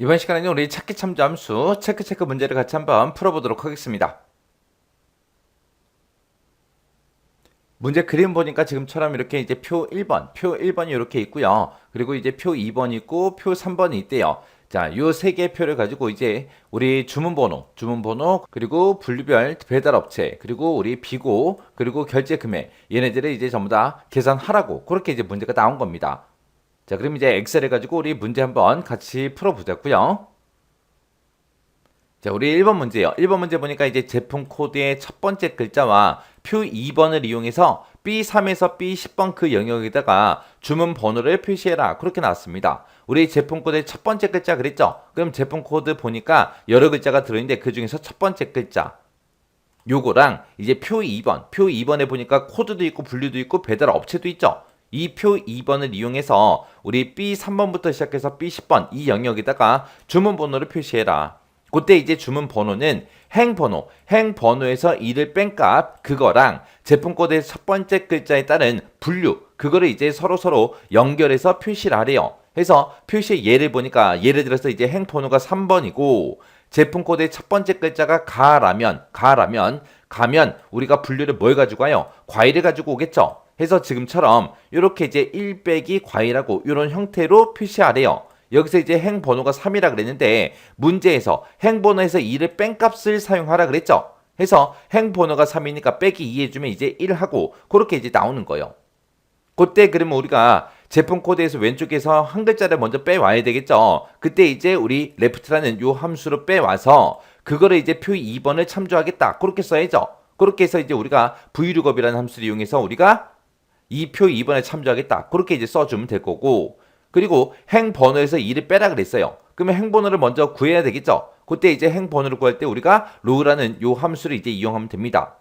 이번 시간에는 우리 찾기 참조 함수 체크 문제를 같이 한번 풀어보도록 하겠습니다. 문제 그림 보니까 지금처럼 이렇게 이제 표 1번이 이렇게 있고요. 그리고 이제 표 2번 있고 표 3번이 있대요. 자, 요 세 개의 표를 가지고 이제 우리 주문번호, 그리고 분류별 배달업체, 그리고 우리 비고, 그리고 결제 금액, 얘네들을 이제 전부 다 계산하라고 그렇게 이제 문제가 나온 겁니다. 자, 그럼 이제 엑셀을 가지고 우리 문제 한번 같이 풀어보자고요. 자, 우리 1번 문제요. 1번 문제 보니까 이제 제품 코드의 첫 번째 글자와 표 2번을 이용해서 B3에서 B10번 그 영역에다가 주문 번호를 표시해라. 그렇게 나왔습니다. 우리 제품 코드의 첫 번째 글자 그랬죠? 그럼 제품 코드 보니까 여러 글자가 들어있는데 그 중에서 첫 번째 글자. 요거랑 이제 표 2번에 보니까 코드도 있고 분류도 있고 배달 업체도 있죠? 이 표 2번을 이용해서 우리 B3번부터 시작해서 B10번 이 영역에다가 주문 번호를 표시해라. 그때 이제 주문 번호는 행번호에서 2를 뺀 값, 그거랑 제품 코드의 첫 번째 글자에 따른 분류, 그거를 이제 서로 연결해서 표시를 하래요. 해서 표시의 예를 보니까 예를 들어서 이제 행번호가 3번이고 제품 코드의 첫 번째 글자가 가면 우리가 분류를 뭘 가지고 와요? 과일을 가지고 오겠죠. 해서 지금처럼 이렇게 이제 1 빼기 과일하고 이런 형태로 표시하래요. 여기서 이제 행번호가 3이라 그랬는데 문제에서 행번호에서 2를 뺀 값을 사용하라 그랬죠. 해서 행번호가 3이니까 빼기 2 해주면 이제 1하고 그렇게 이제 나오는 거예요. 그때 그러면 우리가 제품 코드에서 왼쪽에서 한 글자를 먼저 빼와야 되겠죠. 그때 이제 우리 left라는 요 함수로 빼와서 그거를 이제 표 2번을 참조하겠다. 그렇게 써야죠. 그렇게 해서 이제 우리가 vlookup이라는 함수를 이용해서 우리가 이 표 2번을 참조하겠다. 그렇게 이제 써주면 될 거고 그리고 행번호에서 2를 빼라 그랬어요. 그러면 행번호를 먼저 구해야 되겠죠. 그때 이제 행번호를 구할 때 우리가 row라는 요 함수를 이제 이용하면 됩니다.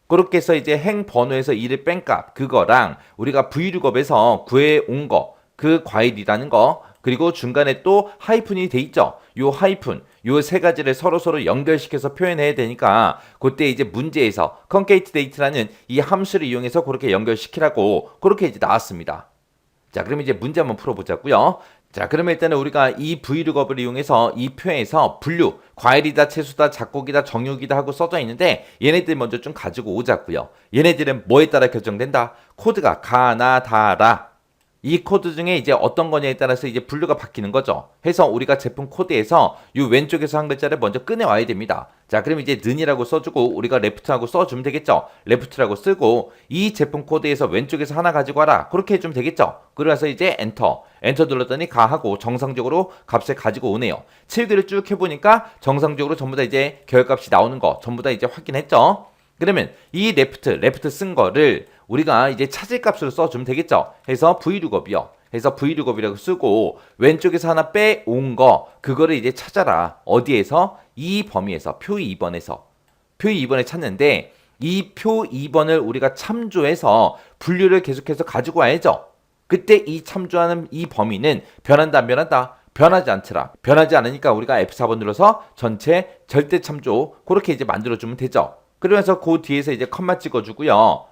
그렇게 해서 이제 행번호에서 2를 뺀 값, 그거랑 우리가 vlookup에서 구해온 거, 그 과일이라는 거, 그리고 중간에 또 하이픈이 돼 있죠. 요 하이픈, 요 세 가지를 서로 연결시켜서 표현해야 되니까 그때 이제 문제에서 concatenate라는 이 함수를 이용해서 그렇게 연결시키라고 그렇게 이제 나왔습니다. 자, 그럼 이제 문제 한번 풀어보자고요. 자, 그러면 일단은 우리가 이 vlookup을 이용해서 이 표에서 분류, 과일이다, 채소다, 작곡이다, 정육이다 하고 써져 있는데 얘네들 먼저 좀 가지고 오자고요. 얘네들은 뭐에 따라 결정된다? 코드가 가나 다라. 이 코드 중에 이제 어떤 거냐에 따라서 이제 분류가 바뀌는 거죠. 해서 우리가 제품 코드에서 이 왼쪽에서 한 글자를 먼저 꺼내와야 됩니다. 자, 그럼 이제 는이라고 써주고 우리가 left하고 써주면 되겠죠. left라고 쓰고 이 제품 코드에서 왼쪽에서 하나 가지고 와라. 그렇게 해주면 되겠죠. 그래서 이제 엔터 눌렀더니 가하고 정상적으로 값을 가지고 오네요. 칠기를 쭉 해보니까 정상적으로 전부 다 이제 결값이 나오는 거 전부 다 이제 확인했죠. 그러면 이 레프트 쓴 거를 우리가 이제 찾을 값으로 써주면 되겠죠. 해서 vlookup이요. 해서 vlookup이라고 쓰고 왼쪽에서 하나 빼온 거 그거를 이제 찾아라. 어디에서? 이 범위에서 표 2번에 찾는데 이 표 2번을 우리가 참조해서 분류를 계속해서 가지고 와야죠. 그때 이 참조하는 이 범위는 변한다 안 변한다? 변하지 않더라. 변하지 않으니까 우리가 F4번 눌러서 전체 절대 참조 그렇게 이제 만들어주면 되죠. 그러면서 그 뒤에서 이제 컴마 찍어주고요.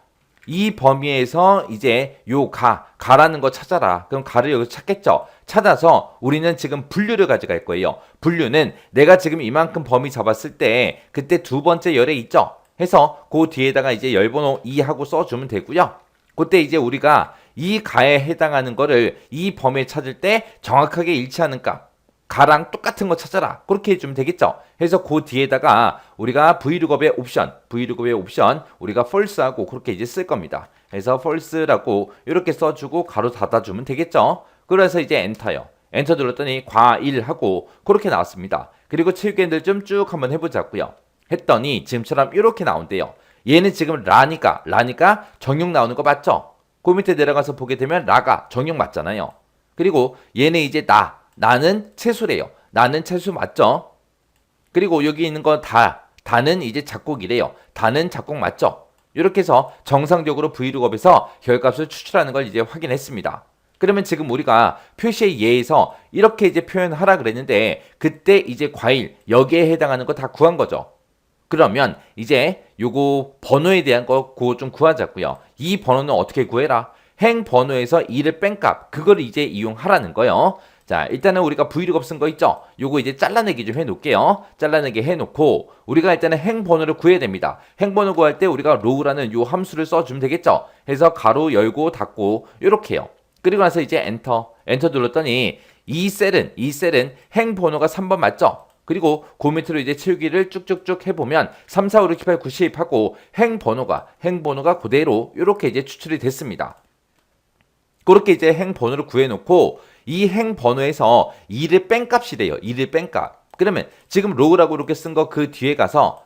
이 범위에서 이제 요 가라는 거 찾아라. 그럼 가를 여기서 찾겠죠. 찾아서 우리는 지금 분류를 가져갈 거예요. 분류는 내가 지금 이만큼 범위 잡았을 때 그때 두 번째 열에 있죠. 해서 그 뒤에다가 이제 열번호 2하고 써주면 되고요. 그때 이제 우리가 이 가에 해당하는 거를 이 범위에 찾을 때 정확하게 일치하는 값 가랑 똑같은 거 찾아라. 그렇게 해주면 되겠죠. 해서 그 뒤에다가 우리가 vlookup의 옵션 우리가 false하고 그렇게 이제 쓸 겁니다. 해서 false라고 이렇게 써주고 가로 닫아주면 되겠죠. 그래서 이제 엔터요. 엔터 눌렀더니 과일하고 그렇게 나왔습니다. 그리고 체육견들 좀 쭉 한번 해보자고요. 했더니 지금처럼 이렇게 나온대요. 얘는 지금 라니까 정육 나오는 거 맞죠? 그 밑에 내려가서 보게 되면 라가 정육 맞잖아요. 그리고 얘는 이제 나는 채소래요. 나는 채소 맞죠? 그리고 여기 있는 건 다는 이제 작곡이래요. 다는 작곡 맞죠? 이렇게 해서 정상적으로 vlookup에서 결값을 추출하는 걸 이제 확인했습니다. 그러면 지금 우리가 표시의 예에서 이렇게 이제 표현하라 그랬는데 그때 이제 과일 여기에 해당하는 거 다 구한 거죠. 그러면 이제 요거 번호에 대한 거 그거 좀 구하자고요. 이 번호는 어떻게 구해라? 행 번호에서 2를 뺀 값 그걸 이제 이용하라는 거예요. 자, 일단은 우리가 vlookup 쓴 거 있죠? 요거 이제 잘라내기 좀 해놓을게요. 잘라내기 해놓고 우리가 일단은 행번호를 구해야 됩니다. 행번호 구할 때 우리가 row라는 요 함수를 써주면 되겠죠? 해서 가로 열고 닫고 요렇게요. 그리고 나서 이제 엔터 눌렀더니 이 셀은 행번호가 3번 맞죠? 그리고 그 밑으로 이제 채우기를 쭉쭉쭉 해보면 3, 4, 5, 6, 7, 8, 9, 10 하고 행번호가 그대로 이렇게 이제 추출이 됐습니다. 그렇게 이제 행번호를 구해놓고 이 행번호에서 2를 뺀 값이 돼요. 2를 뺀 값. 그러면 지금 row라고 이렇게 쓴 거 그 뒤에 가서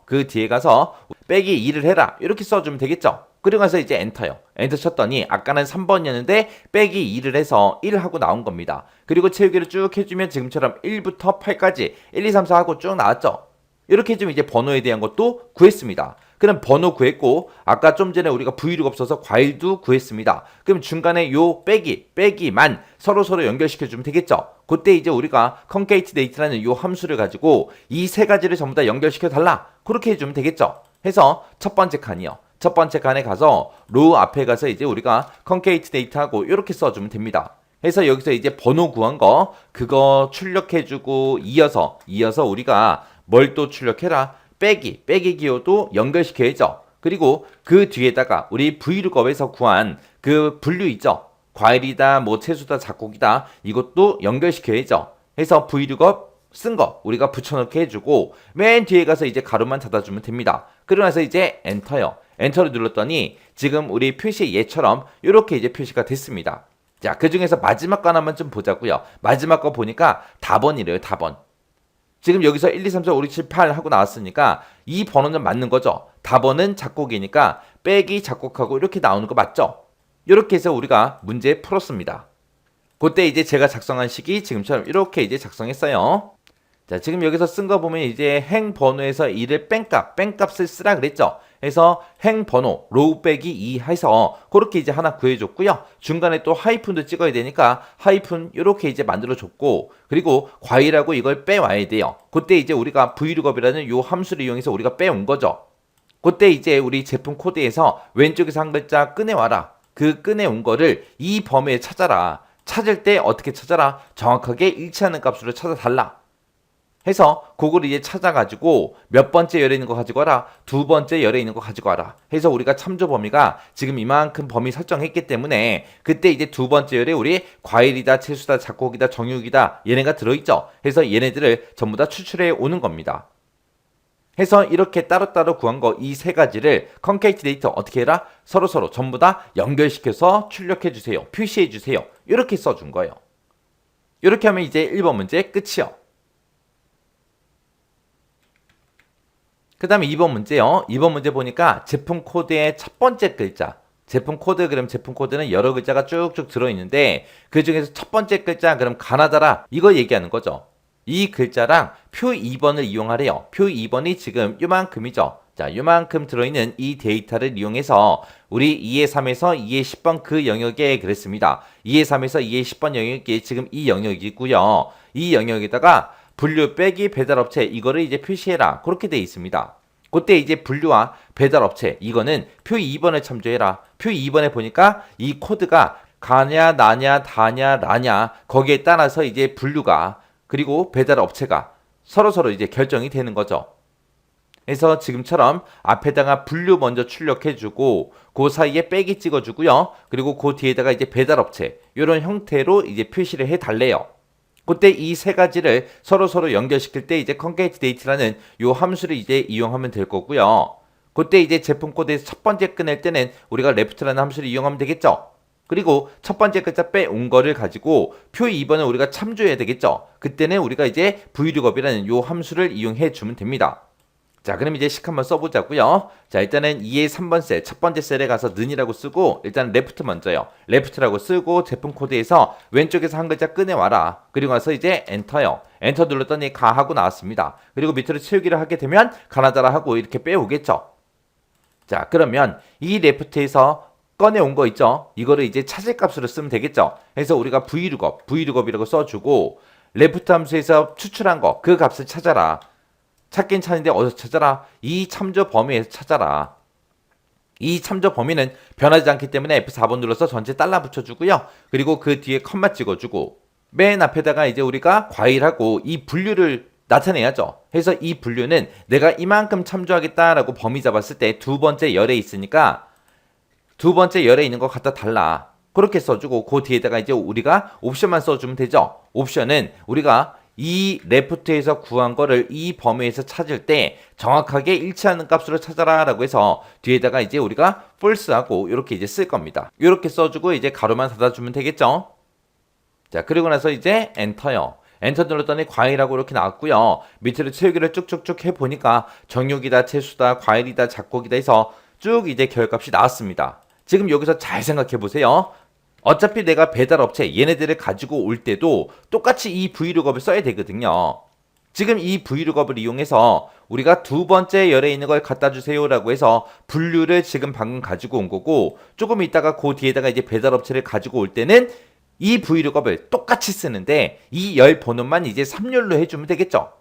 빼기 2를 해라. 이렇게 써주면 되겠죠? 그리고 나서 이제 엔터요. 엔터 쳤더니 아까는 3번이었는데 빼기 2를 해서 1 하고 나온 겁니다. 그리고 채우기를 쭉 해주면 지금처럼 1부터 8까지 1, 2, 3, 4 하고 쭉 나왔죠? 이렇게 해주면 이제 번호에 대한 것도 구했습니다. 그럼 번호 구했고 아까 좀 전에 우리가 vlookup 써서 과일도 구했습니다. 그럼 중간에 요 빼기만 서로 연결시켜주면 되겠죠. 그때 이제 우리가 concatenate라는 요 함수를 가지고 이 세 가지를 전부 다 연결시켜 달라. 그렇게 해주면 되겠죠. 해서 첫 번째 칸에 가서 row 앞에 가서 이제 우리가 concatenate하고 이렇게 써주면 됩니다. 해서 여기서 이제 번호 구한 거 그거 출력해주고 이어서 우리가 뭘 또 출력해라? 빼기 기호도 연결시켜야죠. 그리고 그 뒤에다가 우리 vlookup에서 구한 그 분류 있죠. 과일이다, 뭐 채소다, 작곡이다 이것도 연결시켜야죠. 해서 vlookup 쓴 거 우리가 붙여넣게 해주고 맨 뒤에 가서 이제 가로만 닫아주면 됩니다. 그러고 나서 이제 엔터요. 엔터를 눌렀더니 지금 우리 표시 얘처럼 이렇게 이제 표시가 됐습니다. 자, 그 중에서 마지막 거 하나만 좀 보자고요. 마지막 거 보니까 답번이래요. 답번. 지금 여기서 1, 2, 3, 4, 5, 6, 7, 8 하고 나왔으니까 이 번호는 맞는 거죠. 답번은 작곡이니까 빼기 작곡하고 이렇게 나오는 거 맞죠? 이렇게 해서 우리가 문제 풀었습니다. 그때 이제 제가 작성한 식이 지금처럼 이렇게 이제 작성했어요. 자, 지금 여기서 쓴 거 보면 이제 행 번호에서 2를 뺀 값을 쓰라 그랬죠. 해서 행 번호 row 빼기 2 해서 그렇게 이제 하나 구해줬고요. 중간에 또 하이픈도 찍어야 되니까 하이픈 이렇게 이제 만들어줬고 그리고 과일하고 이걸 빼와야 돼요. 그때 이제 우리가 vlookup이라는 요 함수를 이용해서 우리가 빼온 거죠. 그때 이제 우리 제품 코드에서 왼쪽에서 한 글자 꺼내와라. 그 꺼내온 거를 이 범위에 찾아라. 찾을 때 어떻게 찾아라? 정확하게 일치하는 값으로 찾아달라. 해서 그걸 이제 찾아가지고 몇 번째 열에 있는 거 가지고 와라. 두 번째 열에 있는 거 가지고 와라. 해서 우리가 참조 범위가 지금 이만큼 범위 설정했기 때문에 그때 이제 두 번째 열에 우리 과일이다, 채소다, 작곡이다, 정육이다 얘네가 들어있죠. 해서 얘네들을 전부 다 추출해 오는 겁니다. 해서 이렇게 따로따로 구한 거 이 세 가지를 concatenate 어떻게 해라? 서로 전부 다 연결시켜서 출력해 주세요. 표시해 주세요. 이렇게 써준 거예요. 이렇게 하면 이제 1번 문제 끝이요. 그 다음에 2번 문제요. 2번 문제 보니까 제품 코드의 첫 번째 글자. 제품 코드, 그럼 제품 코드는 여러 글자가 쭉쭉 들어있는데 그 중에서 첫 번째 글자, 그럼 가나다라. 이거 얘기하는 거죠. 이 글자랑 표 2번을 이용하래요. 표 2번이 지금 요만큼이죠. 자, 요만큼 들어있는 이 데이터를 이용해서 우리 2의 3에서 2의 10번 그 영역에 그랬습니다. 2의 3에서 2의 10번 영역이 지금 이 영역이고요. 이 영역에다가 분류 빼기 배달업체 이거를 이제 표시해라. 그렇게 돼 있습니다. 그때 이제 분류와 배달업체 이거는 표 2번을 참조해라. 표 2번에 보니까 이 코드가 가냐, 나냐, 다냐, 라냐 거기에 따라서 이제 분류가 그리고 배달업체가 서로 이제 결정이 되는 거죠. 그래서 지금처럼 앞에다가 분류 먼저 출력해주고 그 사이에 빼기 찍어주고요. 그리고 그 뒤에다가 이제 배달업체 이런 형태로 이제 표시를 해달래요. 그때 이 세 가지를 서로 연결시킬 때 이제 concatenate라는 요 함수를 이제 이용하면 될 거고요. 그때 이제 제품 코드에서 첫 번째 꺼낼 때는 우리가 left라는 함수를 이용하면 되겠죠. 그리고 첫 번째 글자 빼온 거를 가지고 표 2번을 우리가 참조해야 되겠죠. 그때는 우리가 이제 vlookup이라는 요 함수를 이용해 주면 됩니다. 자, 그럼 이제 식 한번 써보자고요. 자, 일단은 2의 3번 셀, 첫 번째 셀에 가서 는이라고 쓰고 일단 left 먼저요. left라고 쓰고 제품 코드에서 왼쪽에서 한 글자 꺼내와라. 그리고 나서 이제 엔터요. 엔터 눌렀더니 가 하고 나왔습니다. 그리고 밑으로 채우기를 하게 되면 가나다라 하고 이렇게 빼오겠죠. 자, 그러면 이 left에서 꺼내온 거 있죠. 이거를 이제 찾을 값으로 쓰면 되겠죠. 그래서 우리가 vlookup이라고 써주고 left 함수에서 추출한 거 그 값을 찾아라. 찾긴 찾는데 어디서 찾아라? 이 참조 범위에서 찾아라. 이 참조 범위는 변하지 않기 때문에 F4번 눌러서 전체 달러 붙여주고요. 그리고 그 뒤에 컴마 찍어주고 맨 앞에다가 이제 우리가 과일하고 이 분류를 나타내야죠. 해서 이 분류는 내가 이만큼 참조하겠다라고 범위 잡았을 때 두 번째 열에 있으니까 두 번째 열에 있는 거 갖다 달라. 그렇게 써주고 그 뒤에다가 이제 우리가 옵션만 써주면 되죠. 옵션은 우리가 이 레프트에서 구한 거를 이 범위에서 찾을 때 정확하게 일치하는 값으로 찾아라 라고 해서 뒤에다가 이제 우리가 false하고 이렇게 이제 쓸 겁니다. 이렇게 써주고 이제 가로만 닫아주면 되겠죠. 자, 그리고 나서 이제 엔터요. 엔터 눌렀더니 과일하고 이렇게 나왔고요. 밑으로 채우기를 쭉쭉쭉 해보니까 정육이다, 채수다, 과일이다, 잡곡이다 해서 쭉 이제 결값이 나왔습니다. 지금 여기서 잘 생각해 보세요. 어차피 내가 배달업체 얘네들을 가지고 올 때도 똑같이 이 브이룩업을 써야 되거든요. 지금 이 브이룩업을 이용해서 우리가 두 번째 열에 있는 걸 갖다 주세요 라고 해서 분류를 지금 방금 가지고 온 거고 조금 있다가 그 뒤에다가 이제 배달업체를 가지고 올 때는 이 브이룩업을 똑같이 쓰는데 이 열 번호만 이제 3열로 해주면 되겠죠.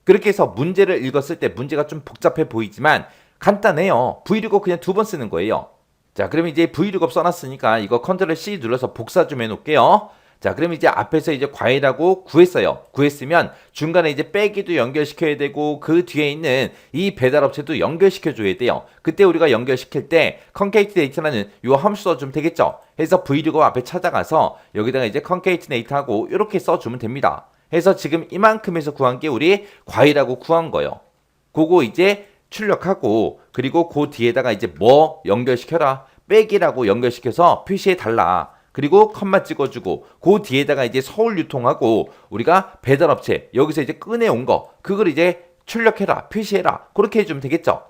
그렇게 해서 문제를 읽었을 때 문제가 좀 복잡해 보이지만 간단해요. 브이룩업 그냥 두 번 쓰는 거예요. 자, 그럼 이제 브이룩업 써놨으니까 이거 컨트롤 C 눌러서 복사 좀 해놓을게요. 자, 그럼 이제 앞에서 이제 과일하고 구했어요. 구했으면 중간에 이제 빼기도 연결시켜야 되고 그 뒤에 있는 이 배달업체도 연결시켜줘야 돼요. 그때 우리가 연결시킬 때 concatenate라는 요 함수 써주면 되겠죠. 해서 브이룩업 앞에 찾아가서 여기다가 이제 concatenate하고 이렇게 써주면 됩니다. 해서 지금 이만큼에서 구한 게 우리 과일하고 구한 거예요. 그거 이제 출력하고 그리고 그 뒤에다가 이제 뭐 연결시켜라 빼기라고 연결시켜서 표시해 달라. 그리고 컴마 찍어주고 그 뒤에다가 이제 서울유통하고 우리가 배달업체 여기서 이제 꺼내온 거 그걸 이제 출력해라 표시해라 그렇게 해주면 되겠죠.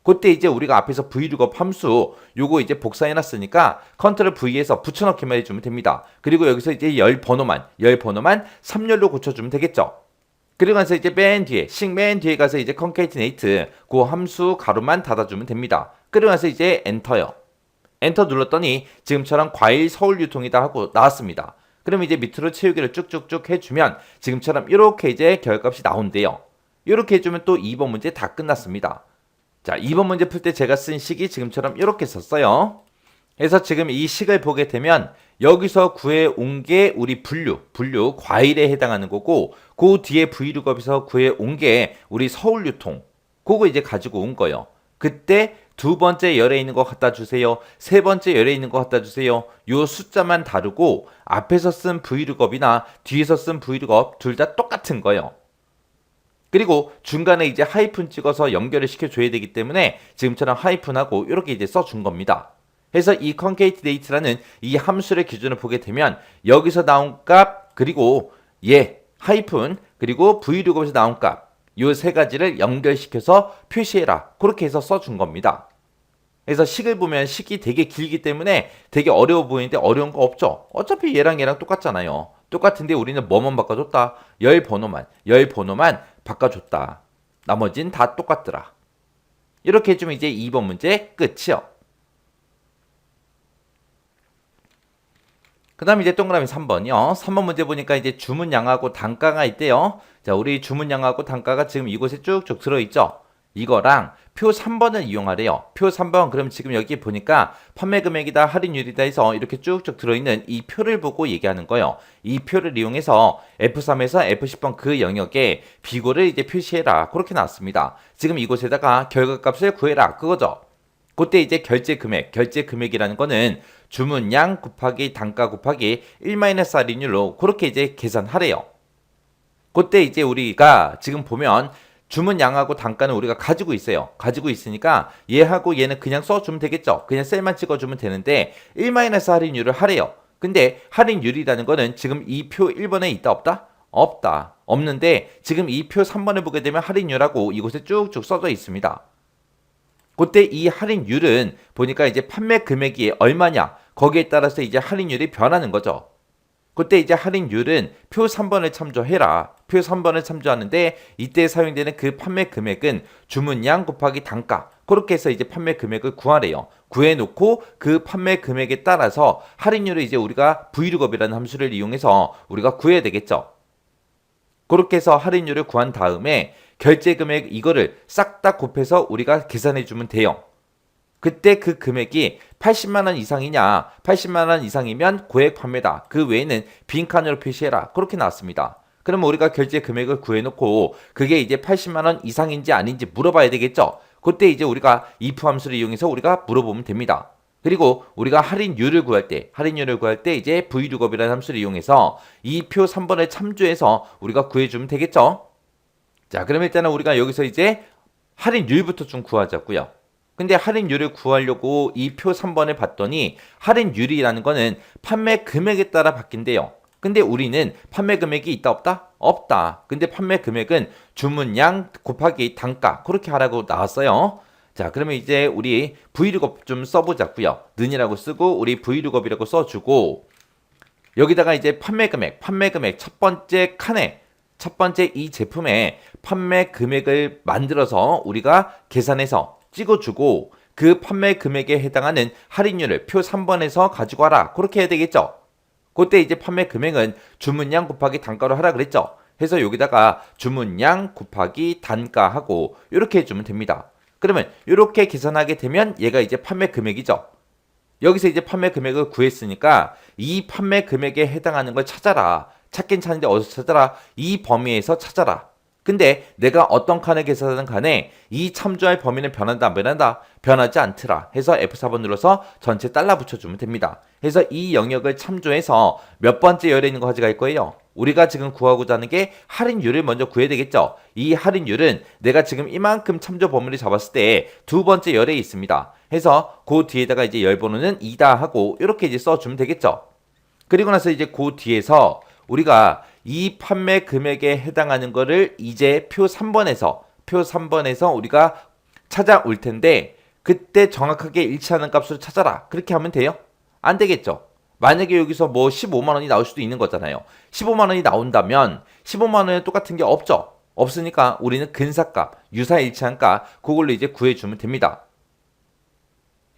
그때 이제 우리가 앞에서 브이룩업 함수 요거 이제 복사해놨으니까 컨트롤 V에서 붙여넣기만 해주면 됩니다. 그리고 여기서 이제 열 번호만 3열로 고쳐주면 되겠죠. 그리고 나서 이제 맨 뒤에 가서 이제 concatenate 그 함수 가로만 닫아주면 됩니다. 그리고 나서 이제 엔터요. 엔터 눌렀더니 지금처럼 과일 서울유통이다 하고 나왔습니다. 그럼 이제 밑으로 채우기를 쭉쭉쭉 해주면 지금처럼 이렇게 이제 결값이 나온대요. 이렇게 해주면 또 2번 문제 다 끝났습니다. 자, 2번 문제 풀 때 제가 쓴 식이 지금처럼 이렇게 썼어요. 그래서 지금 이 식을 보게 되면 여기서 구해온 게 우리 분류 과일에 해당하는 거고 그 뒤에 브이룩업에서 구해온 게 우리 서울유통 그거 이제 가지고 온 거예요. 그때 두 번째 열에 있는 거 갖다 주세요. 세 번째 열에 있는 거 갖다 주세요. 요 숫자만 다르고 앞에서 쓴 브이룩업이나 뒤에서 쓴 브이룩업 둘 다 똑같은 거예요. 그리고 중간에 이제 하이픈 찍어서 연결을 시켜줘야 되기 때문에 지금처럼 하이픈하고 이렇게 이제 써준 겁니다. 해서 이 concatenate라는 이 함수의 기준을 보게 되면 여기서 나온 값 그리고 하이픈 그리고 브이룩업에서 나온 값 요 세 가지를 연결시켜서 표시해라 그렇게 해서 써준 겁니다. 그래서 식을 보면 식이 되게 길기 때문에 되게 어려워 보이는데 어려운 거 없죠. 어차피 얘랑 똑같잖아요. 똑같은데 우리는 뭐만 바꿔줬다? 열 번호만 바꿔줬다. 나머지는 다 똑같더라. 이렇게 해주면 이제 2번 문제 끝이요. 그 다음에 이제 동그라미 3번이요. 3번 문제 보니까 이제 주문량하고 단가가 있대요. 자, 우리 주문량하고 단가가 지금 이곳에 쭉쭉 들어있죠. 이거랑 표 3번을 이용하래요. 표 3번 그럼 지금 여기 보니까 판매 금액이다 할인율이다 해서 이렇게 쭉쭉 들어있는 이 표를 보고 얘기하는 거예요. 이 표를 이용해서 F3에서 F10번 그 영역에 비고를 이제 표시해라 그렇게 나왔습니다. 지금 이곳에다가 결과값을 구해라 그거죠. 그때 이제 결제 금액이라는 거는 주문량 곱하기 단가 곱하기 1- 할인율로 그렇게 이제 계산하래요. 그때 이제 우리가 지금 보면 주문량하고 단가는 우리가 가지고 있어요. 가지고 있으니까 얘하고 얘는 그냥 써주면 되겠죠. 그냥 셀만 찍어주면 되는데 1- 할인율을 하래요. 근데 할인율이라는 거는 지금 이 표 1번에 있다 없다? 없다. 없는데 지금 이 표 3번을 보게 되면 할인율하고 이곳에 쭉쭉 써져 있습니다. 그때 이 할인율은 보니까 이제 판매 금액이 얼마냐 거기에 따라서 이제 할인율이 변하는 거죠. 그때 이제 할인율은 표 3번을 참조해라. 표 3번을 참조하는데 이때 사용되는 그 판매 금액은 주문량 곱하기 단가 그렇게 해서 이제 판매 금액을 구하래요. 구해놓고 그 판매 금액에 따라서 할인율을 이제 우리가 브이룩업이라는 함수를 이용해서 우리가 구해야 되겠죠. 그렇게 해서 할인율을 구한 다음에 결제 금액 이거를 싹 다 곱해서 우리가 계산해 주면 돼요. 그때 그 금액이 80만 원 이상이냐, 80만 원 이상이면 고액 판매다. 그 외에는 빈칸으로 표시해라. 그렇게 나왔습니다. 그럼 우리가 결제 금액을 구해놓고 그게 이제 80만 원 이상인지 아닌지 물어봐야 되겠죠. 그때 이제 우리가 if 함수를 이용해서 우리가 물어보면 됩니다. 그리고 우리가 할인율을 구할 때 이제 vlookup이라는 함수를 이용해서 이 표 3번을 참조해서 우리가 구해주면 되겠죠. 자, 그럼 일단은 우리가 여기서 이제 할인율부터 좀 구하자고요. 근데 할인율을 구하려고 이 표 3번을 봤더니 할인율이라는 거는 판매 금액에 따라 바뀐대요. 근데 우리는 판매 금액이 있다 없다? 없다. 근데 판매 금액은 주문량 곱하기 단가 그렇게 하라고 나왔어요. 자, 그러면 이제 우리 vlookup 좀 써보자고요. 는이라고 쓰고 우리 vlookup이라고 써주고 여기다가 이제 판매 금액 첫 번째 칸에 첫 번째 이 제품의 판매 금액을 만들어서 우리가 계산해서 찍어주고 그 판매 금액에 해당하는 할인율을 표 3번에서 가지고 와라. 그렇게 해야 되겠죠. 그때 이제 판매 금액은 주문량 곱하기 단가로 하라 그랬죠. 해서 여기다가 주문량 곱하기 단가하고 이렇게 해주면 됩니다. 그러면 이렇게 계산하게 되면 얘가 이제 판매 금액이죠. 여기서 이제 판매 금액을 구했으니까 이 판매 금액에 해당하는 걸 찾아라. 찾긴 찾는데 어디서 찾아라? 이 범위에서 찾아라. 근데 내가 어떤 칸을 계산하든 간에 이 참조할 범위는 변한다 안 변한다? 변하지 않더라. 해서 F4번 눌러서 전체 달러 붙여주면 됩니다. 해서 이 영역을 참조해서 몇 번째 열에 있는 거 가져갈 거예요? 우리가 지금 구하고자 하는 게 할인율을 먼저 구해야 되겠죠. 이 할인율은 내가 지금 이만큼 참조 범위를 잡았을 때 두 번째 열에 있습니다. 해서 그 뒤에다가 이제 열 번호는 2다 하고 이렇게 이제 써주면 되겠죠. 그리고 나서 이제 그 뒤에서 우리가 이 판매 금액에 해당하는 거를 이제 표 3번에서 우리가 찾아올 텐데 그때 정확하게 일치하는 값으로 찾아라. 그렇게 하면 돼요? 안 되겠죠. 만약에 여기서 뭐 15만 원이 나올 수도 있는 거잖아요. 15만 원이 나온다면 15만 원에 똑같은 게 없죠. 없으니까 우리는 근사값, 유사일치한 값 그걸로 이제 구해주면 됩니다.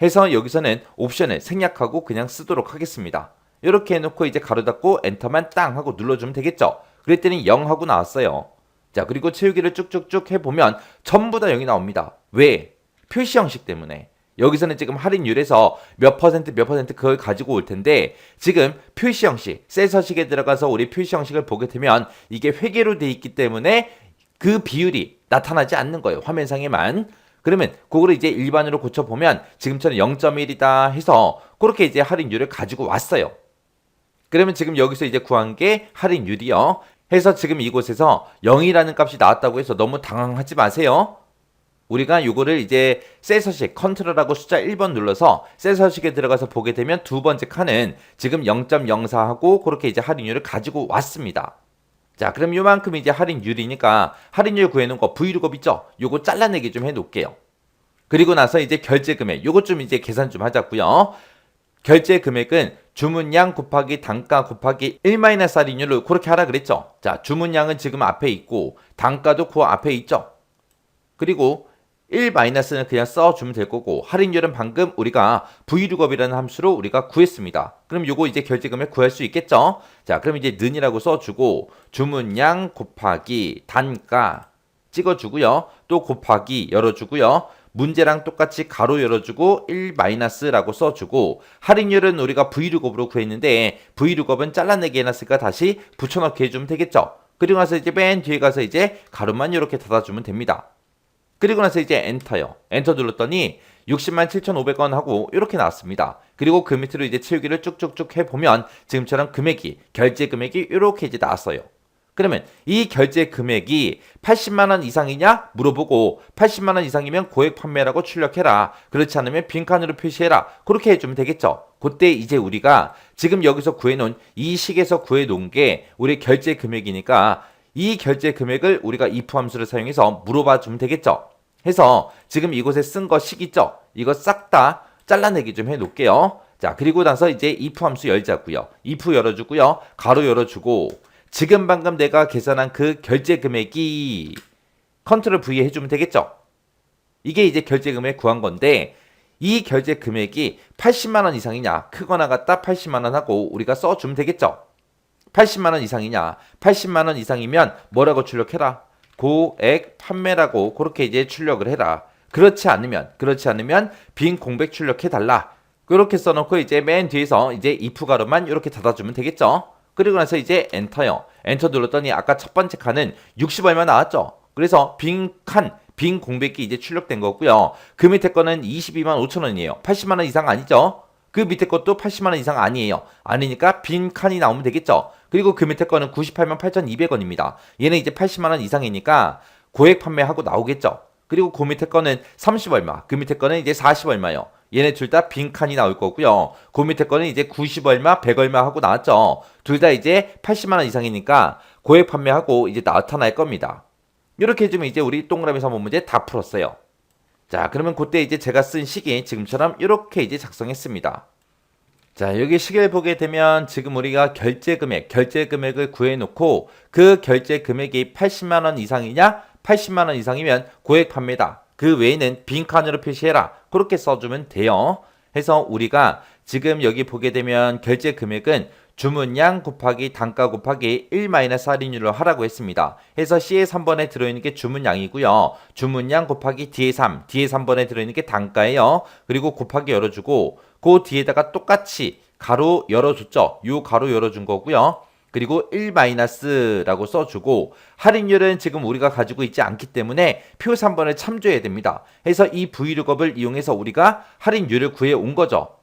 해서 여기서는 옵션을 생략하고 그냥 쓰도록 하겠습니다. 이렇게 해놓고 이제 가로 닫고 엔터만 땅 하고 눌러주면 되겠죠. 그랬더니 0 하고 나왔어요. 자, 그리고 채우기를 쭉쭉쭉 해보면 전부 다 0이 나옵니다. 왜? 표시 형식 때문에. 여기서는 지금 할인율에서 몇 퍼센트 그걸 가지고 올 텐데 지금 표시 형식, 셀 서식에 들어가서 우리 표시 형식을 보게 되면 이게 회계로 돼 있기 때문에 그 비율이 나타나지 않는 거예요. 화면상에만. 그러면 그거를 이제 일반으로 고쳐보면 지금처럼 0.1이다 해서 그렇게 이제 할인율을 가지고 왔어요. 그러면 지금 여기서 이제 구한 게 할인율이요. 해서 지금 이곳에서 0이라는 값이 나왔다고 해서 너무 당황하지 마세요. 우리가 이거를 이제 셀 서식 컨트롤하고 숫자 1번 눌러서 셀 서식에 들어가서 보게 되면 두 번째 칸은 지금 0.04하고 그렇게 이제 할인율을 가지고 왔습니다. 자, 그럼 요만큼 이제 할인율이니까 할인율 구해놓은 거 vlookup 있죠? 요거 잘라내기 좀 해놓을게요. 그리고 나서 이제 결제 금액 요거 좀 이제 계산 좀 하자고요. 결제 금액은 주문량 곱하기 단가 곱하기 1- 할인율로 그렇게 하라 그랬죠. 자, 주문량은 지금 앞에 있고 단가도 그 앞에 있죠. 그리고 1-는 그냥 써주면 될 거고 할인율은 방금 우리가 vlookup이라는 함수로 우리가 구했습니다. 그럼 요거 이제 결제금액 구할 수 있겠죠? 자, 그럼 이제 는이라고 써주고 주문량 곱하기 단가 찍어주고요. 또 곱하기 열어주고요. 문제랑 똑같이 가로 열어주고 1-라고 써주고 할인율은 우리가 vlookup으로 구했는데 vlookup은 잘라내기 해놨으니까 다시 붙여넣기 해주면 되겠죠? 그리고 나서 이제 맨 뒤에 가서 이제 가로만 이렇게 닫아주면 됩니다. 그리고 나서 이제 엔터요. 엔터 눌렀더니 607,500원 하고 이렇게 나왔습니다. 그리고 그 밑으로 이제 채우기를 쭉쭉쭉 해보면 지금처럼 금액이 결제 금액이 이렇게 이제 나왔어요. 그러면 이 결제 금액이 80만 원 이상이냐 물어보고 80만 원 이상이면 고액 판매라고 출력해라. 그렇지 않으면 빈칸으로 표시해라. 그렇게 해주면 되겠죠. 그때 이제 우리가 지금 여기서 구해놓은 이 식에서 구해놓은 게 우리 결제 금액이니까 이 결제 금액을 우리가 if 함수를 사용해서 물어봐 주면 되겠죠. 해서 지금 이곳에 쓴 거 식 있죠. 이거 싹 다 잘라내기 좀 해 놓을게요. 자, 그리고 나서 이제 if 함수 열자고요. if 열어주고요. 가로 열어주고 지금 방금 내가 계산한 그 결제 금액이 컨트롤 V 해주면 되겠죠. 이게 이제 결제 금액 구한 건데 이 결제 금액이 80만 원 이상이냐 크거나 같다 80만 원 하고 우리가 써주면 되겠죠. 80만 원 이상이냐 80만 원 이상이면 뭐라고 출력해라 고액 판매라고 그렇게 이제 출력을 해라. 그렇지 않으면 빈 공백 출력해달라. 그렇게 써놓고 이제 맨 뒤에서 이제 if 가로만 이렇게 닫아주면 되겠죠. 그리고 나서 이제 엔터요. 엔터 눌렀더니 아까 첫 번째 칸은 60 얼마 나왔죠. 그래서 빈 공백이 이제 출력된 거고요. 그 밑에 거는 22만 5천 원이에요. 80만 원 이상 아니죠? 그 밑에 것도 80만 원 이상 아니에요. 아니니까 빈 칸이 나오면 되겠죠. 그리고 그 밑에 거는 98만 8,200원입니다. 얘는 이제 80만 원 이상이니까 고액 판매하고 나오겠죠. 그리고 그 밑에 거는 30 얼마, 그 밑에 거는 이제 40 얼마요. 얘네 둘 다 빈 칸이 나올 거고요. 그 밑에 거는 이제 90 얼마, 100 얼마 하고 나왔죠. 둘 다 이제 80만 원 이상이니까 고액 판매하고 이제 나타날 겁니다. 이렇게 해주면 이제 우리 동그라미 3번 문제 다 풀었어요. 자, 그러면 그때 이제 제가 쓴 식이 지금처럼 이렇게 이제 작성했습니다. 자, 여기 식을 보게 되면 지금 우리가 결제 금액을 구해놓고 그 결제 금액이 80만 원 이상이냐? 80만 원 이상이면 고액 판매다. 그 외에는 빈 칸으로 표시해라. 그렇게 써주면 돼요. 해서 우리가 지금 여기 보게 되면 결제 금액은 주문량 곱하기 단가 곱하기 1-할인율로 하라고 했습니다. 해서 C의 3번에 들어있는 게 주문량이고요. 주문량 곱하기 D의 3번에 들어있는 게 단가예요. 그리고 곱하기 열어주고 그 뒤에다가 똑같이 가로 열어줬죠. 요 가로 열어준 거고요. 그리고 1-라고 써주고 할인율은 지금 우리가 가지고 있지 않기 때문에 표 3번을 참조해야 됩니다. 해서 이 Vlookup을 이용해서 우리가 할인율을 구해온 거죠.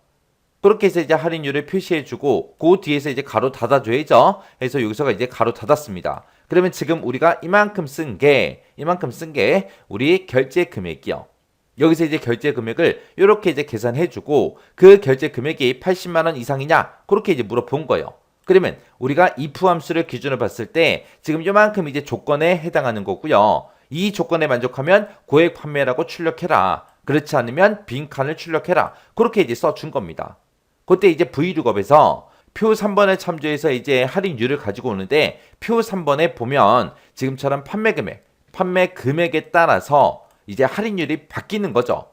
그렇게 해서 이제 할인율을 표시해주고 그 뒤에서 이제 가로 닫아줘야죠. 해서 여기서가 이제 가로 닫았습니다. 그러면 지금 우리가 이만큼 쓴 게 우리 결제 금액이요. 여기서 이제 결제 금액을 이렇게 이제 계산해주고 그 결제 금액이 80만 원 이상이냐 그렇게 이제 물어본 거예요. 그러면 우리가 if 함수를 기준으로 봤을 때 지금 이만큼 이제 조건에 해당하는 거고요. 이 조건에 만족하면 고액 판매라고 출력해라. 그렇지 않으면 빈 칸을 출력해라. 그렇게 이제 써준 겁니다. 그때 이제 Vlookup에서 표 3번을 참조해서 이제 할인율을 가지고 오는데 표 3번에 보면 지금처럼 판매 금액에 따라서 이제 할인율이 바뀌는 거죠.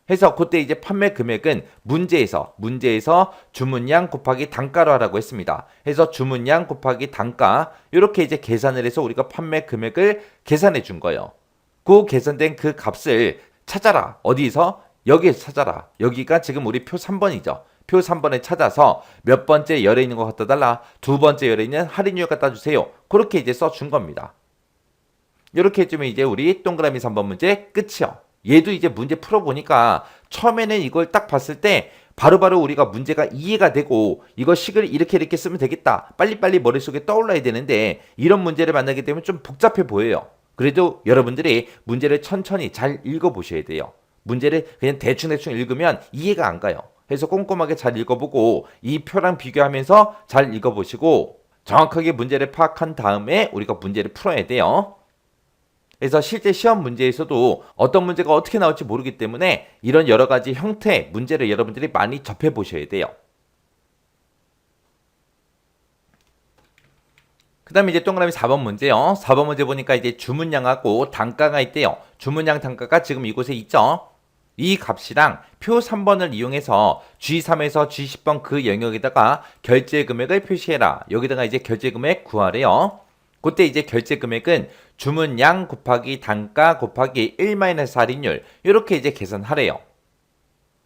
해서 그때 이제 판매 금액은 문제에서 주문량 곱하기 단가로 하라고 했습니다. 해서 주문량 곱하기 단가 이렇게 이제 계산을 해서 우리가 판매 금액을 계산해 준 거예요. 그 계산된 그 값을 찾아라. 어디서? 여기에서 찾아라. 여기가 지금 우리 표 3번이죠. 표 3번에 찾아서 몇 번째 열에 있는 거 갖다 달라. 두 번째 열에 있는 할인율 갖다 주세요. 그렇게 이제 써준 겁니다. 이렇게 해주면 이제 우리 동그라미 3번 문제 끝이요. 얘도 이제 문제 풀어보니까 처음에는 이걸 딱 봤을 때 바로바로 우리가 문제가 이해가 되고 이거 식을 이렇게 쓰면 되겠다. 빨리빨리 머릿속에 떠올라야 되는데 이런 문제를 만나게 되면 좀 복잡해 보여요. 그래도 여러분들이 문제를 천천히 잘 읽어보셔야 돼요. 문제를 그냥 대충 읽으면 이해가 안 가요. 그래서 꼼꼼하게 잘 읽어보고 이 표랑 비교하면서 잘 읽어보시고 정확하게 문제를 파악한 다음에 우리가 문제를 풀어야 돼요. 그래서 실제 시험 문제에서도 어떤 문제가 어떻게 나올지 모르기 때문에 이런 여러 가지 형태의 문제를 여러분들이 많이 접해 보셔야 돼요. 그 다음에 이제 동그라미 4번 문제요. 4번 문제 보니까 이제 주문량하고 단가가 있대요. 주문량 단가가 지금 이곳에 있죠. 이 값이랑 표 3번을 이용해서 G3에서 G10번 그 영역에다가 결제 금액을 표시해라. 여기다가 이제 결제 금액 구하래요. 그때 이제 결제 금액은 주문량 곱하기 단가 곱하기 1-할인율 이렇게 이제 계산하래요.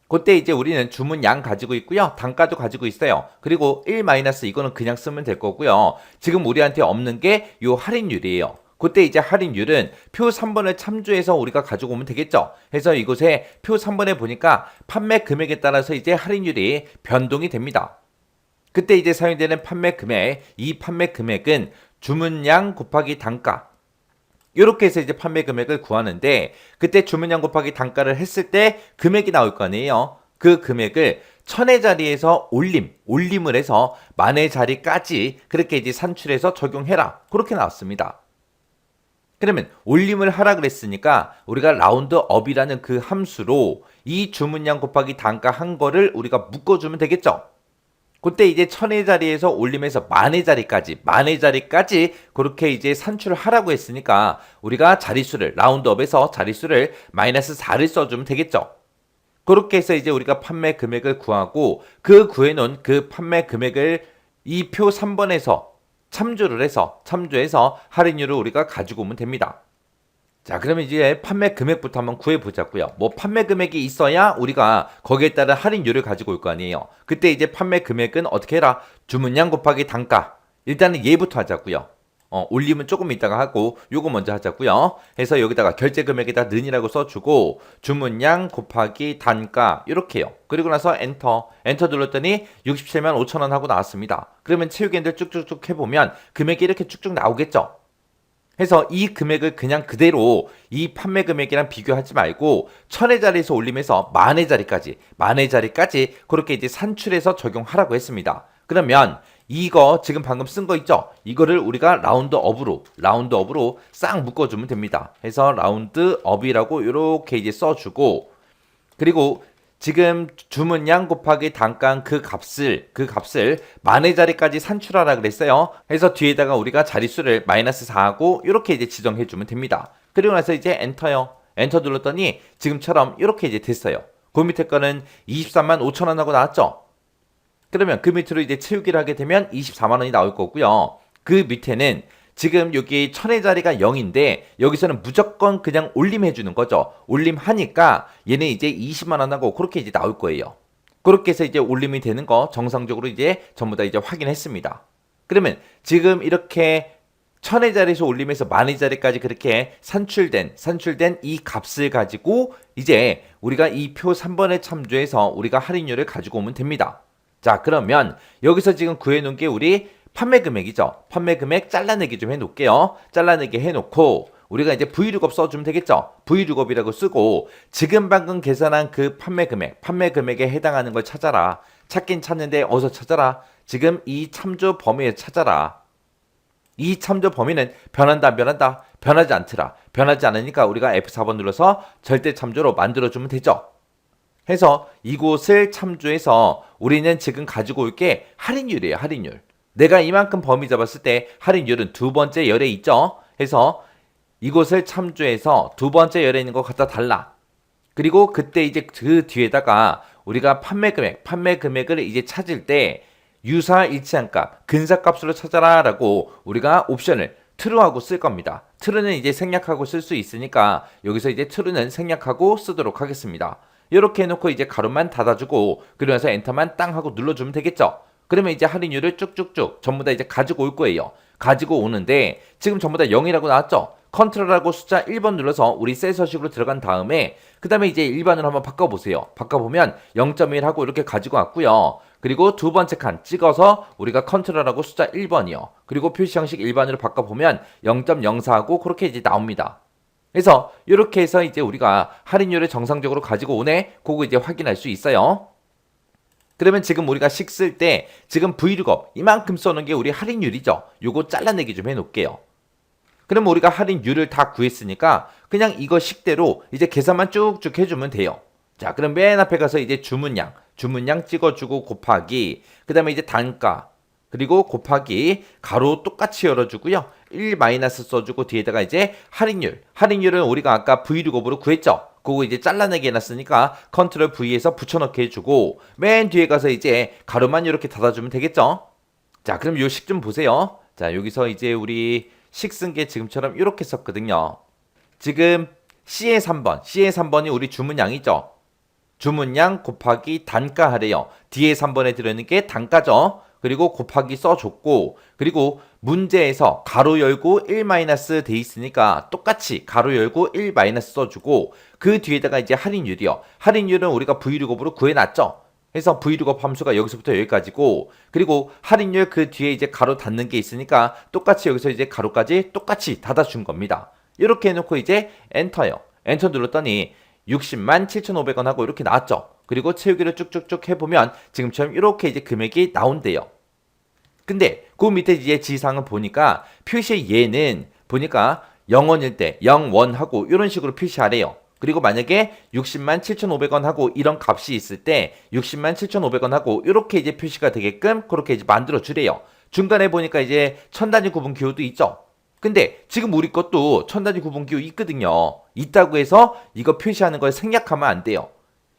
그때 이제 우리는 주문량 가지고 있고요. 단가도 가지고 있어요. 그리고 1- 이거는 그냥 쓰면 될 거고요. 지금 우리한테 없는 게 요 할인율이에요. 그때 이제 할인율은 표 3번을 참조해서 우리가 가지고 오면 되겠죠. 해서 이곳에 표 3번에 보니까 판매 금액에 따라서 이제 할인율이 변동이 됩니다. 그때 이제 사용되는 판매 금액, 이 판매 금액은 주문량 곱하기 단가 이렇게 해서 이제 판매 금액을 구하는데 그때 주문량 곱하기 단가를 했을 때 금액이 나올 거 아니에요. 그 금액을 1000의 자리에서 올림을 해서 10,000의 자리까지 그렇게 이제 산출해서 적용해라. 그렇게 나왔습니다. 그러면 올림을 하라 그랬으니까 우리가 라운드업이라는 그 함수로 이 주문량 곱하기 단가 한 거를 우리가 묶어주면 되겠죠. 그때 이제 1000의 자리에서 올림해서 10,000의 자리까지 그렇게 이제 산출을 하라고 했으니까 우리가 자릿수를 라운드업에서 자릿수를 -4를 써주면 되겠죠. 그렇게 해서 이제 우리가 판매 금액을 구하고 그 구해놓은 그 판매 금액을 이 표 3번에서 참조해서 할인율을 우리가 가지고 오면 됩니다. 자, 그러면 이제 판매 금액부터 한번 구해보자고요. 뭐 판매 금액이 있어야 우리가 거기에 따른 할인율을 가지고 올 거 아니에요. 그때 이제 판매 금액은 어떻게 해라? 주문량 곱하기 단가. 일단은 얘부터 하자고요. 올림은 조금 이따가 하고 요거 먼저 하자고요. 해서 여기다가 결제 금액에다 는이라고 써주고 주문량 곱하기 단가 이렇게요. 그리고 나서 엔터 눌렀더니 67만 5천 원 하고 나왔습니다. 그러면 체육인들 쭉쭉쭉 해보면 금액이 이렇게 쭉쭉 나오겠죠. 해서 이 금액을 그냥 그대로 이 판매 금액이랑 비교하지 말고 1000의 자리에서 올리면서 10,000의 자리까지 그렇게 이제 산출해서 적용하라고 했습니다. 그러면 이거 지금 방금 쓴 거 있죠? 이거를 우리가 라운드업으로 싹 묶어주면 됩니다. 해서 라운드업이라고 이렇게 이제 써주고 그리고 지금 주문량 곱하기 단가 그 값을 10,000의 자리까지 산출하라 그랬어요. 해서 뒤에다가 우리가 자릿수를 -4하고 이렇게 이제 지정해 주면 됩니다. 그리고 나서 이제 엔터요. 엔터 눌렀더니 지금처럼 이렇게 이제 됐어요. 그 밑에 거는 23만 5천 원 하고 나왔죠. 그러면 그 밑으로 이제 채우기를 하게 되면 24만 원이 나올 거고요. 그 밑에는 지금 여기 1000의 자리가 0인데 여기서는 무조건 그냥 올림해 주는 거죠. 올림하니까 얘는 이제 20만 원 하고 그렇게 이제 나올 거예요. 그렇게 해서 이제 올림이 되는 거 정상적으로 이제 전부 다 이제 확인했습니다. 그러면 지금 이렇게 1000의 자리에서 올리면서 10,000의 자리까지 그렇게 산출된 이 값을 가지고 이제 우리가 이 표 3번에 참조해서 우리가 할인율을 가지고 오면 됩니다. 자, 그러면 여기서 지금 구해놓은 게 우리 판매 금액이죠. 판매 금액 잘라내기 좀 해놓을게요. 잘라내기 해놓고 우리가 이제 V룩업 써주면 되겠죠. V룩업이라고 쓰고 지금 방금 계산한 그 판매 금액에 해당하는 걸 찾아라. 찾긴 찾는데 어디서 찾아라. 지금 이 참조 범위에 찾아라. 이 참조 범위는 변한다 안 변한다? 변하지 않더라. 변하지 않으니까 우리가 F4번 눌러서 절대 참조로 만들어주면 되죠. 해서 이곳을 참조해서 우리는 지금 가지고 올 게 할인율이에요. 할인율. 내가 이만큼 범위 잡았을 때 할인율은 두 번째 열에 있죠. 해서 이곳을 참조해서 두 번째 열에 있는 거 갖다 달라. 그리고 그때 이제 그 뒤에다가 우리가 판매 금액을 이제 찾을 때 유사 일치한 값, 근사값으로 찾아라 라고 우리가 옵션을 true하고 쓸 겁니다. true는 이제 생략하고 쓸 수 있으니까 여기서 이제 true는 생략하고 쓰도록 하겠습니다. 이렇게 해놓고 이제 가로만 닫아주고 그러면서 엔터만 땅 하고 눌러주면 되겠죠. 그러면 이제 할인율을 쭉쭉쭉 전부 다 이제 가지고 올 거예요. 가지고 오는데 지금 전부 다 0이라고 나왔죠. 컨트롤하고 숫자 1번 눌러서 우리 셀 서식으로 들어간 다음에 그 다음에 이제 일반으로 한번 바꿔보세요. 바꿔보면 0.1 하고 이렇게 가지고 왔고요. 그리고 두 번째 칸 찍어서 우리가 컨트롤하고 숫자 1번이요. 그리고 표시 형식 일반으로 바꿔보면 0.04 하고 그렇게 이제 나옵니다. 그래서 이렇게 해서 이제 우리가 할인율을 정상적으로 가지고 오네. 그거 이제 확인할 수 있어요. 그러면 지금 우리가 식 쓸 때 지금 V룩업 이만큼 써놓은 게 우리 할인율이죠. 요거 잘라내기 좀 해놓을게요. 그럼 우리가 할인율을 다 구했으니까 그냥 이거 식대로 이제 계산만 쭉쭉 해주면 돼요. 자, 그럼 맨 앞에 가서 이제 주문량 찍어주고 곱하기 그 다음에 이제 단가 그리고 곱하기 가로 똑같이 열어주고요. 1 마이너스 써주고 뒤에다가 이제 할인율은 우리가 아까 V룩업으로 구했죠. 그거 이제 잘라내기 해놨으니까 컨트롤 V에서 붙여넣기 해주고 맨 뒤에 가서 이제 가로만 이렇게 닫아주면 되겠죠. 자, 그럼 요 식 좀 보세요. 자, 여기서 이제 우리 식 쓴 게 지금처럼 이렇게 썼거든요. 지금 C의 3번이 우리 주문량이죠. 주문량 곱하기 단가 하래요. 뒤에 3번에 들어있는 게 단가죠. 그리고 곱하기 써줬고 그리고 문제에서 가로 열고 1 마이너스 돼 있으니까 똑같이 가로 열고 1 마이너스 써주고 그 뒤에다가 이제 할인율이요. 할인율은 우리가 V룩업으로 구해놨죠. 그래서 V룩업 함수가 여기서부터 여기까지고 그리고 할인율 그 뒤에 이제 가로 닫는 게 있으니까 똑같이 여기서 이제 가로까지 똑같이 닫아준 겁니다. 이렇게 해놓고 이제 엔터요. 엔터 눌렀더니 60만 7,500원 하고 이렇게 나왔죠. 그리고 채우기를 쭉쭉쭉 해보면 지금처럼 이렇게 이제 금액이 나온대요. 근데 그 밑에 이제 지상을 보니까 표시 얘는 보니까 0원일 때 0원 하고 이런 식으로 표시하래요. 그리고 만약에 60만 7,500원 하고 이런 값이 있을 때 60만 7,500원 하고 이렇게 이제 표시가 되게끔 그렇게 이제 만들어 주래요. 중간에 보니까 이제 천단위 구분 기호도 있죠. 근데 지금 우리 것도 천단위 구분 기호 있거든요. 있다고 해서 이거 표시하는 걸 생략하면 안 돼요.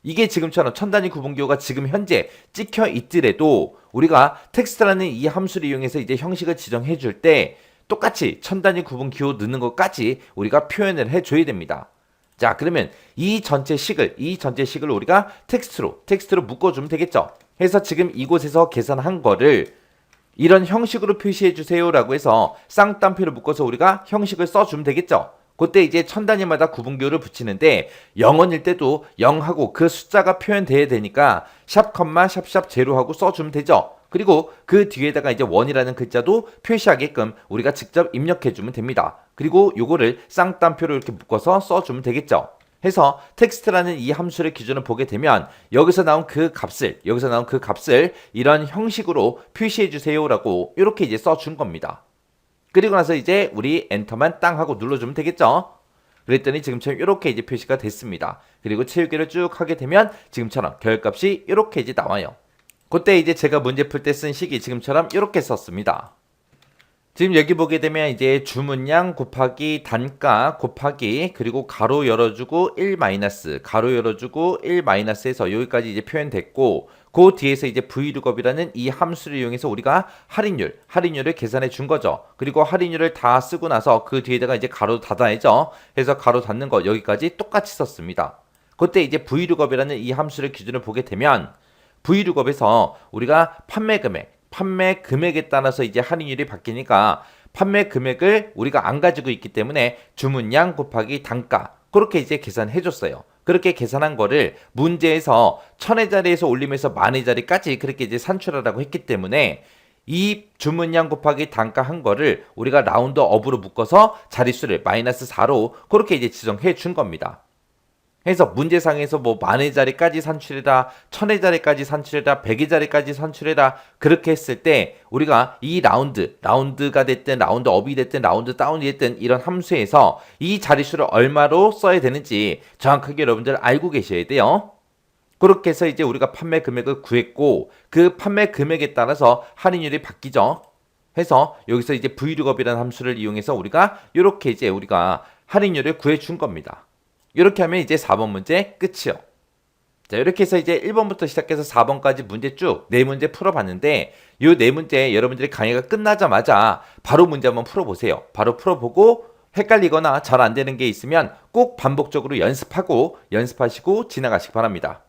이게 지금처럼 천단위 구분 기호가 지금 현재 찍혀 있더라도 우리가 텍스트라는 이 함수를 이용해서 이제 형식을 지정해 줄 때 똑같이 천 단위 구분 기호 넣는 것까지 우리가 표현을 해줘야 됩니다. 자, 그러면 이 전체 식을 우리가 텍스트로 묶어주면 되겠죠. 해서 지금 이곳에서 계산한 거를 이런 형식으로 표시해 주세요라고 해서 쌍따옴표를 묶어서 우리가 형식을 써주면 되겠죠. 그때 이제 천 단위마다 구분기호를 붙이는데 0원일 때도 0하고 그 숫자가 표현돼야 되니까 샵 컴마 샵샵 제로하고 써주면 되죠. 그리고 그 뒤에다가 이제 원이라는 글자도 표시하게끔 우리가 직접 입력해주면 됩니다. 그리고 요거를 쌍따옴표로 이렇게 묶어서 써주면 되겠죠. 해서 텍스트라는 이 함수를 기준으로 보게 되면 여기서 나온 그 값을 이런 형식으로 표시해 주세요라고 이렇게 이제 써준 겁니다. 그리고 나서 이제 우리 엔터만 땅 하고 눌러주면 되겠죠. 그랬더니 지금처럼 이렇게 이제 표시가 됐습니다. 그리고 채우기를 쭉 하게 되면 지금처럼 결값이 이렇게 이제 나와요. 그때 이제 제가 문제 풀 때 쓴 식이 지금처럼 이렇게 썼습니다. 지금 여기 보게 되면 이제 주문량 곱하기 단가 곱하기 그리고 가로 열어주고 1 마이너스 가로 열어주고 1 마이너스에서 여기까지 이제 표현됐고 그 뒤에서 이제 vlookup이라는 이 함수를 이용해서 우리가 할인율을 계산해 준 거죠. 그리고 할인율을 다 쓰고 나서 그 뒤에다가 이제 가로 닫아야죠. 해서 가로 닫는 거 여기까지 똑같이 썼습니다. 그때 이제 vlookup이라는 이 함수를 기준으로 보게 되면 vlookup에서 우리가 판매 금액에 따라서 이제 할인율이 바뀌니까 판매 금액을 우리가 안 가지고 있기 때문에 주문량 곱하기 단가 그렇게 이제 계산해 줬어요. 그렇게 계산한 거를 문제에서 1000의 자리에서 올리면서 10,000의 자리까지 그렇게 이제 산출하라고 했기 때문에 이 주문량 곱하기 단가 한 거를 우리가 라운드 업으로 묶어서 자릿수를 -4로 그렇게 이제 지정해 준 겁니다. 해서 문제상에서 뭐 10,000의 자리까지 산출해라, 1000의 자리까지 산출해라, 100의 자리까지 산출해라 그렇게 했을 때 우리가 이 라운드가 됐든 라운드 업이 됐든 라운드 다운이 됐든 이런 함수에서 이 자릿수를 얼마로 써야 되는지 정확하게 여러분들 알고 계셔야 돼요. 그렇게 해서 이제 우리가 판매 금액을 구했고 그 판매 금액에 따라서 할인율이 바뀌죠. 해서 여기서 이제 vlookup이라는 함수를 이용해서 우리가 이렇게 이제 우리가 할인율을 구해 준 겁니다. 이렇게 하면 이제 4번 문제 끝이요. 자, 이렇게 해서 이제 1번부터 시작해서 4번까지 문제 쭉 4문제 풀어봤는데 이 4문제 여러분들이 강의가 끝나자마자 바로 문제 한번 풀어보세요. 바로 풀어보고 헷갈리거나 잘 안 되는 게 있으면 꼭 반복적으로 연습하시고 지나가시기 바랍니다.